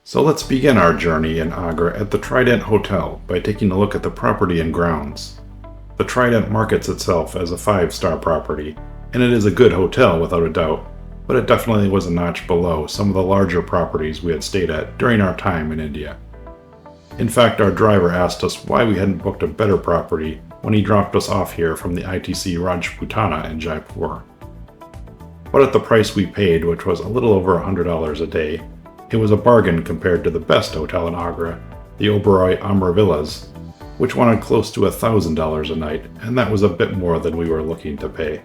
So let's begin our journey in Agra at the Trident Hotel by taking a look at the property and grounds. The Trident markets itself as a 5-star property, and it is a good hotel without a doubt, but it definitely was a notch below some of the larger properties we had stayed at during our time in India. In fact, our driver asked us why we hadn't booked a better property when he dropped us off here from the ITC Rajputana in Jaipur. But at the price we paid, which was a little over $100 a day, it was a bargain compared to the best hotel in Agra, the Oberoi Amra Villas, which wanted close to $1,000 a night, and that was a bit more than we were looking to pay.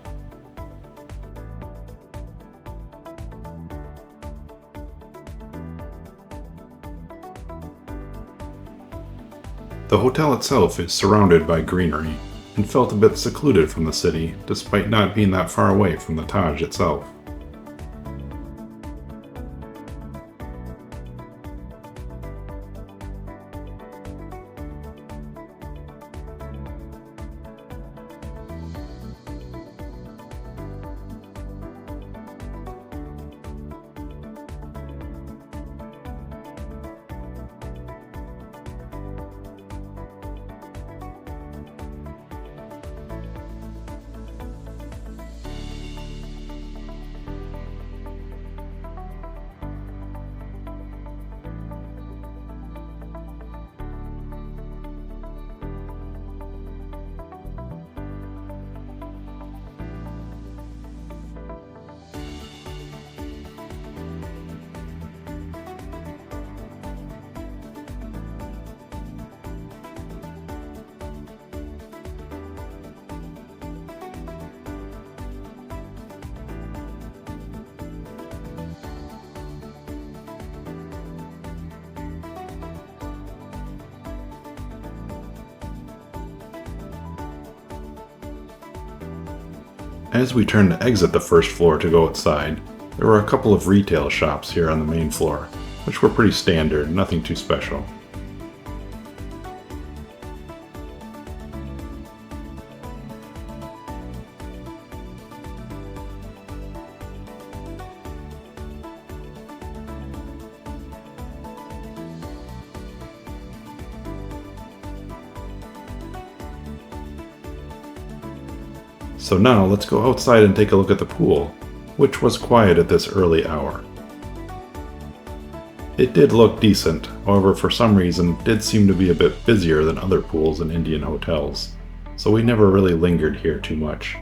The hotel itself is surrounded by greenery, and felt a bit secluded from the city, despite not being that far away from the Taj itself. As we turned to exit the first floor to go outside, there were a couple of retail shops here on the main floor, which were pretty standard, nothing too special. So now let's go outside and take a look at the pool, which was quiet at this early hour. It did look decent, however for some reason did seem to be a bit busier than other pools in Indian hotels, so we never really lingered here too much.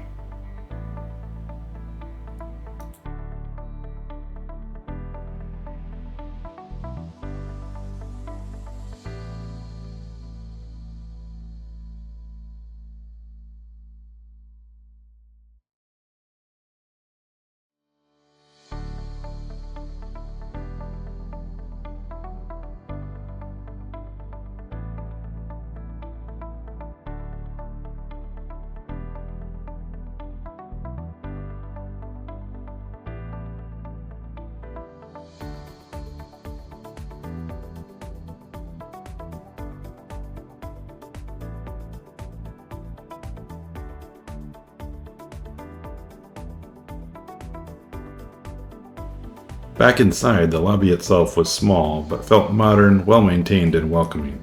Back inside, the lobby itself was small, but felt modern, well-maintained, and welcoming.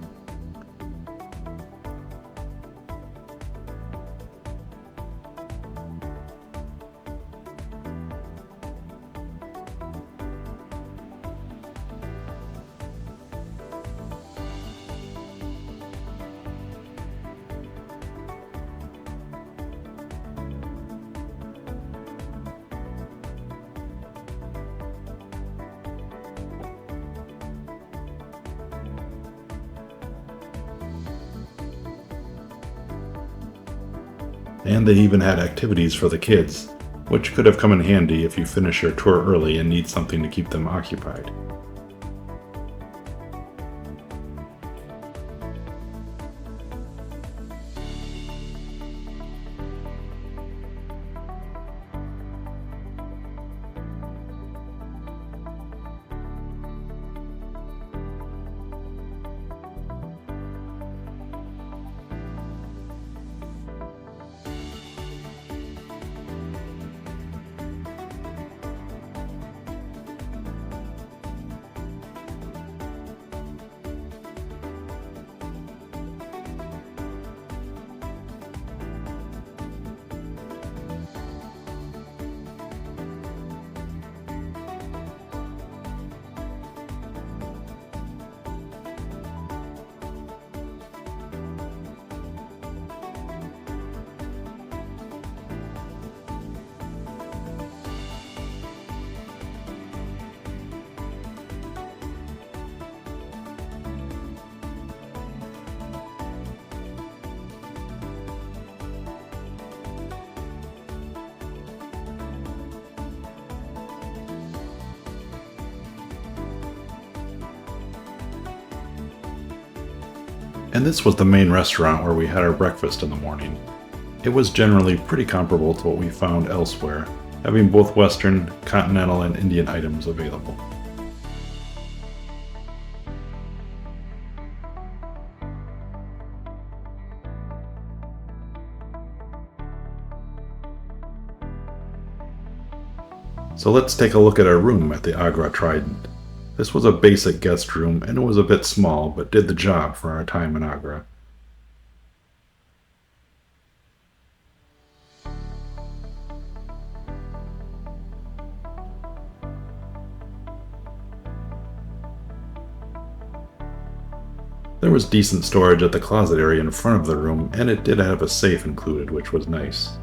And they even had activities for the kids, which could have come in handy if you finish your tour early and need something to keep them occupied. And this was the main restaurant where we had our breakfast in the morning. It was generally pretty comparable to what we found elsewhere, having both Western, continental, and Indian items available. So let's take a look at our room at the Agra Trident. This was a basic guest room and it was a bit small, but did the job for our time in Agra. There was decent storage at the closet area in front of the room, and it did have a safe included, which was nice.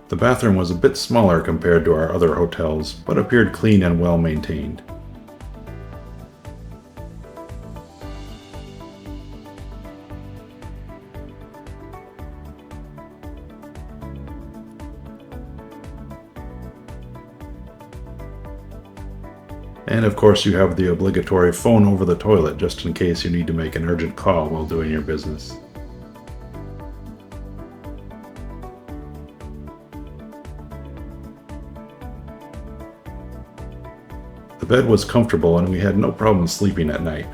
The bathroom was a bit smaller compared to our other hotels, but appeared clean and well maintained. And of course you have the obligatory phone over the toilet just in case you need to make an urgent call while doing your business. The bed was comfortable and we had no problem sleeping at night.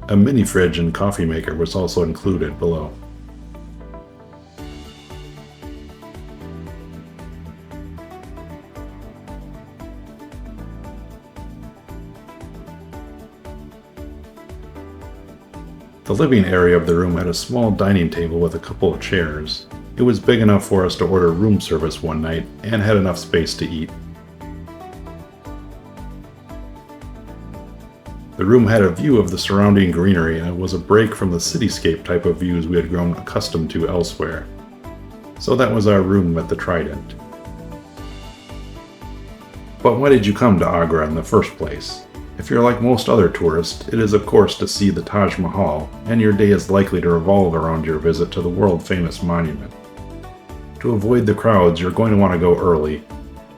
A mini fridge and coffee maker was also included below. The living area of the room had a small dining table with a couple of chairs. It was big enough for us to order room service one night and had enough space to eat. The room had a view of the surrounding greenery and it was a break from the cityscape type of views we had grown accustomed to elsewhere. So that was our room at the Trident. But why did you come to Agra in the first place? If you're like most other tourists, it is of course to see the Taj Mahal, and your day is likely to revolve around your visit to the world-famous monument. To avoid the crowds, you're going to want to go early.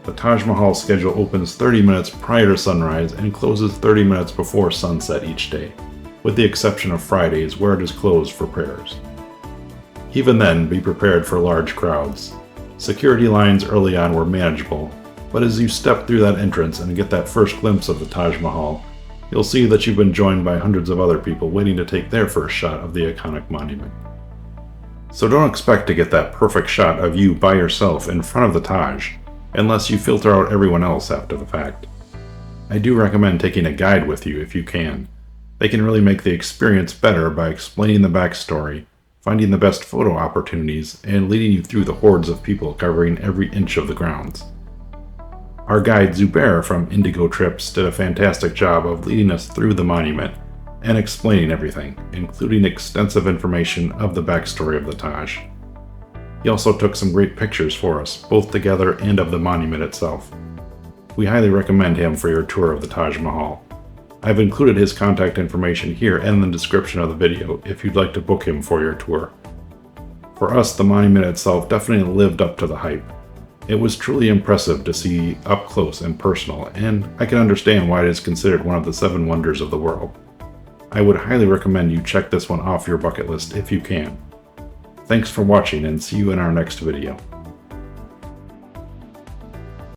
The Taj Mahal schedule opens 30 minutes prior to sunrise and closes 30 minutes before sunset each day, with the exception of Fridays where it is closed for prayers. Even then, be prepared for large crowds. Security lines early on were manageable, but as you step through that entrance and get that first glimpse of the Taj Mahal, you'll see that you've been joined by hundreds of other people waiting to take their first shot of the iconic monument. So don't expect to get that perfect shot of you by yourself in front of the Taj, unless you filter out everyone else after the fact. I do recommend taking a guide with you if you can. They can really make the experience better by explaining the backstory, finding the best photo opportunities, and leading you through the hordes of people covering every inch of the grounds. Our guide Zubair from Indigo Trips did a fantastic job of leading us through the monument and explaining everything, including extensive information of the backstory of the Taj. He also took some great pictures for us, both together and of the monument itself. We highly recommend him for your tour of the Taj Mahal. I've included his contact information here and in the description of the video if you'd like to book him for your tour. For us, the monument itself definitely lived up to the hype. It was truly impressive to see up close and personal, and I can understand why it is considered one of the 7 wonders of the world. I would highly recommend you check this one off your bucket list if you can. Thanks for watching and see you in our next video.